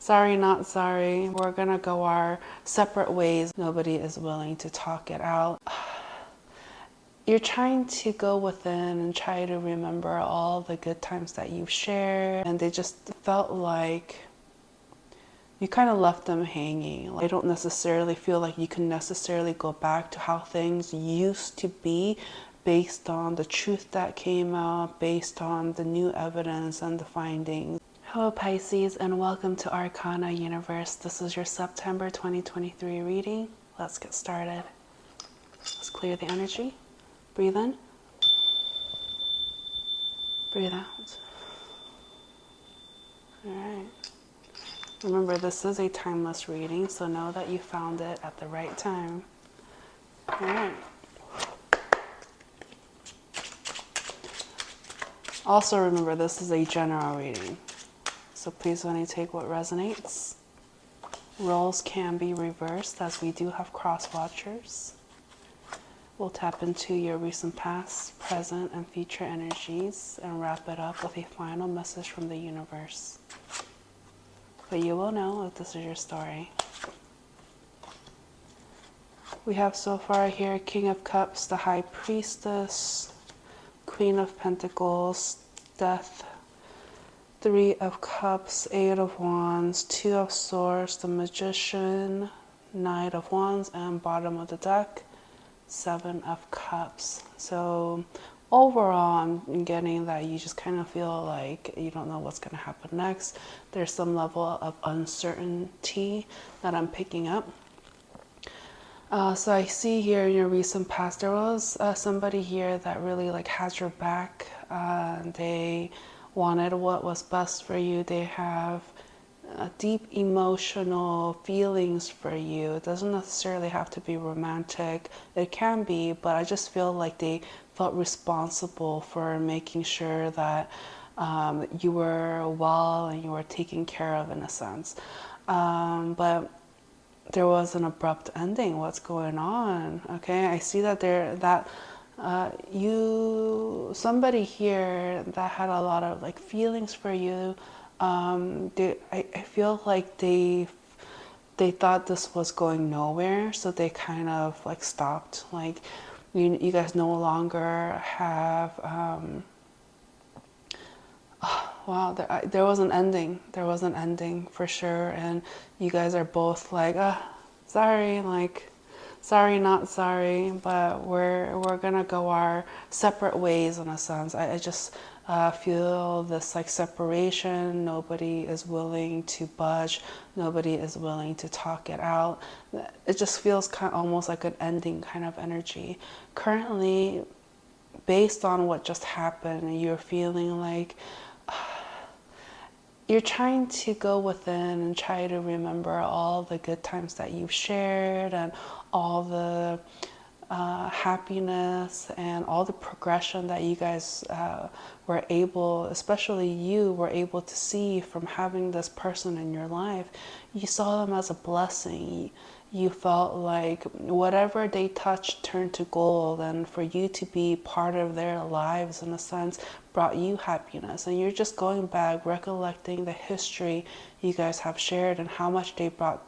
Sorry, not sorry. We're gonna go our separate ways. Nobody is willing to talk it out. You're trying to go within and try to remember all the good times that you've shared, and they just felt like you kind of left them hanging. I don't necessarily feel like you can necessarily go back to how things used to be based on the truth that came out, based on the new evidence and the findings. Hello Pisces, and welcome to ArcanaUniverse. This is your September 2023 reading. Let's get started. Let's clear the energy. Breathe in. Breathe out. Alright. Remember, this is a timeless reading, so know that you found it at the right time. Alright. Also remember, this is a general reading, so please only take what resonates. Roles can be reversed as we do have cross watchers. We'll tap into your recent past, present, and future energies and wrap it up with a final message from the universe. But you will know if this is your story. We have so far here King of Cups, the High Priestess, Queen of Pentacles, Death, Three of Cups, Eight of Wands, Two of Swords, the Magician, Knight of Wands, and bottom of the deck, Seven of Cups. So overall, I'm getting that you just kind of feel like you don't know what's going to happen next. There's some level of uncertainty that I'm picking up. So I see here in your recent past, there was somebody here that really has your back. They wanted what was best for you. They have deep emotional feelings for you. It doesn't necessarily have to be romantic. It can be, but I just feel like they felt responsible for making sure that you were well and you were taken care of in a sense. But there was an abrupt ending. What's going on? Okay, I see that somebody here that had a lot of feelings for you. I feel like they thought this was going nowhere, so they kind of stopped. You guys no longer have. Wow, there was an ending. There was an ending for sure, and you guys are both sorry, sorry, not sorry, but we're gonna go our separate ways in a sense. I just feel this separation. Nobody is willing to budge. Nobody is willing to talk it out. It just feels almost like an ending kind of energy. Currently, based on what just happened, you're feeling like you're trying to go within and try to remember all the good times that you've shared and all the happiness and all the progression that you guys were able, especially you, were able to see from having this person in your life. You saw them as a blessing. You felt like whatever they touched turned to gold, and for you to be part of their lives in a sense brought you happiness. And you're just going back, recollecting the history you guys have shared and how much they brought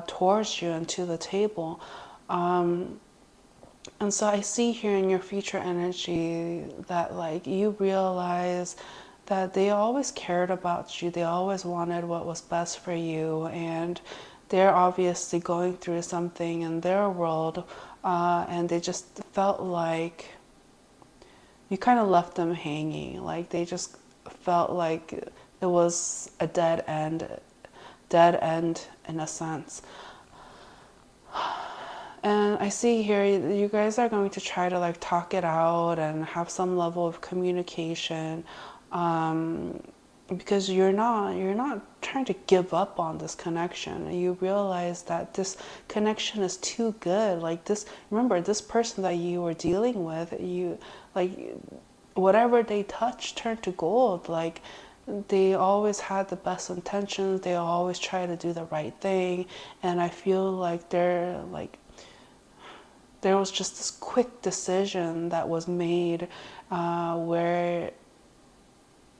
towards you and to the table. And so I see here in your future energy that you realize that they always cared about you. They always wanted what was best for you, and they're obviously going through something in their world, and they just felt like you kind of left them hanging. They just felt like it was a dead end in a sense. And I see here you guys are going to try to talk it out and have some level of communication, because you're not trying to give up on this connection. You realize that this connection is too good. Remember, this person that you were dealing with, whatever they touched turned to gold. They always had the best intentions. They always try to do the right thing, and I feel like there was just this quick decision that was made where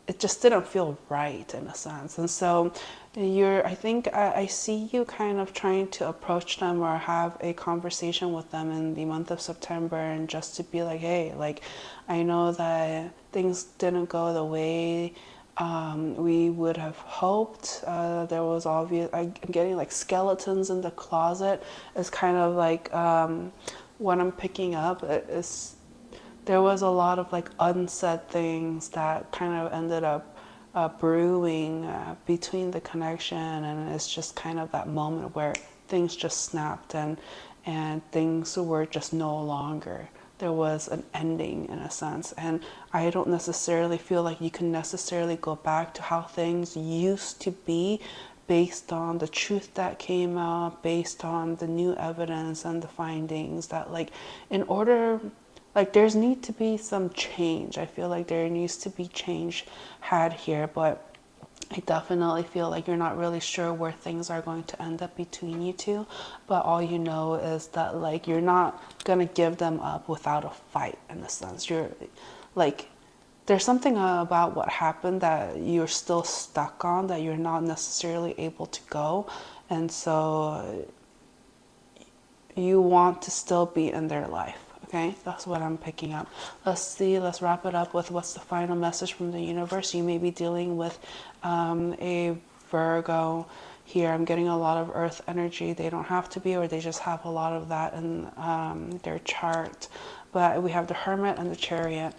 it just didn't feel right in a sense. And so I think I see you kind of trying to approach them or have a conversation with them in the month of September, and just to be like, hey, like, I know that things didn't go the way we would have hoped. There was I'm getting like skeletons in the closet. It's kind of like what I'm picking up. There was a lot of like unsaid things that kind of ended up brewing between the connection, and it's just kind of that moment where things just snapped, and things were just no longer. There was an ending in a sense, and I don't necessarily feel like you can necessarily go back to how things used to be based on the truth that came out, based on the new evidence and the findings that, like, in order, like, there's need to be some change. I feel like there needs to be change had here, but I definitely feel like you're not really sure where things are going to end up between you two, but all you know is that, like, you're not gonna give them up without a fight in a sense. You're like, there's something about what happened that you're still stuck on, that you're not necessarily able to go, and so you want to still be in their life. Okay, that's what I'm picking up. Let's wrap it up with what's the final message from the universe. You may be dealing with a Virgo here. I'm getting a lot of earth energy. They don't have to be, or they just have a lot of that in their chart. But we have the Hermit and the Chariot.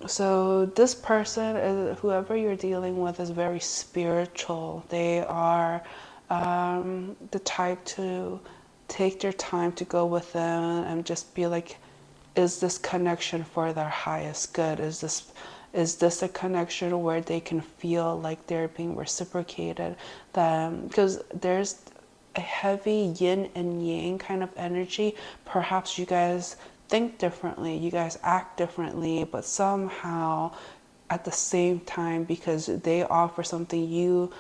So this person, whoever you're dealing with, is very spiritual. They are the type to take their time to go within and just be like, is this connection for their highest good? Is this a connection where they can feel like they're being reciprocated? Because there's a heavy yin and yang kind of energy. Perhaps you guys think differently, you guys act differently, but somehow at the same time, because they offer something you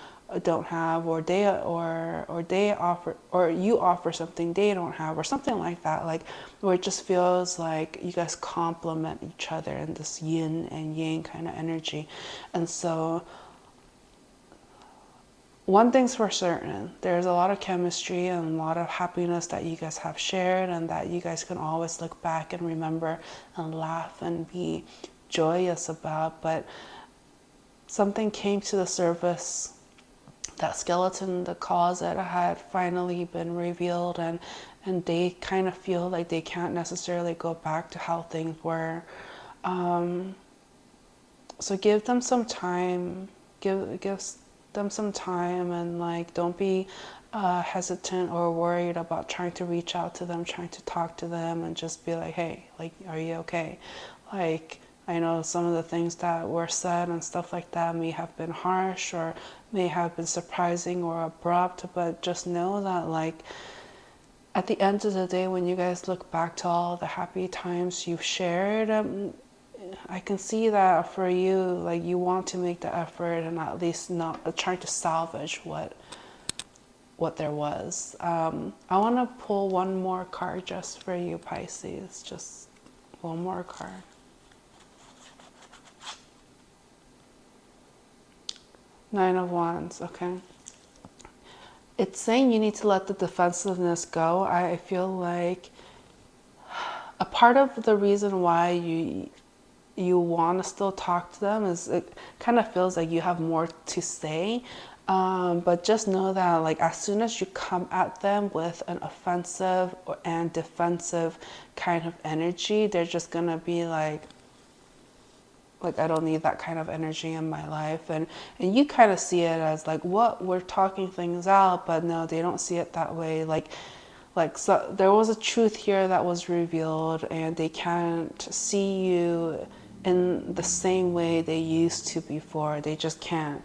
don't have, or they offer, or you offer something they don't have, or something like that, like, where it just feels like you guys complement each other in this yin and yang kind of energy. And so one thing's for certain, there's a lot of chemistry and a lot of happiness that you guys have shared, and that you guys can always look back and remember and laugh and be joyous about. But something came to the surface. That skeleton in the closet had finally been revealed, and they kind of feel like they can't necessarily go back to how things were. So give them some time. Give them some time, and like, don't be hesitant or worried about trying to reach out to them, trying to talk to them, and just be like, hey, like, are you okay? Like, I know some of the things that were said and stuff like that may have been harsh or may have been surprising or abrupt, but just know that, like, at the end of the day, when you guys look back to all the happy times you've shared, I can see that for you, like, you want to make the effort and at least not try to salvage what there was. I want to pull one more card just for you, Pisces. Just one more card. Nine of Wands, okay. It's saying you need to let the defensiveness go. I feel like a part of the reason why you want to still talk to them is it kind of feels like you have more to say. But just know that, like, as soon as you come at them with an offensive and defensive kind of energy, they're just gonna be like, I don't need that kind of energy in my life. And you kind of see it as like, what, we're talking things out, but no, they don't see it that way. Like, so there was a truth here that was revealed, and they can't see you in the same way they used to before. They just can't.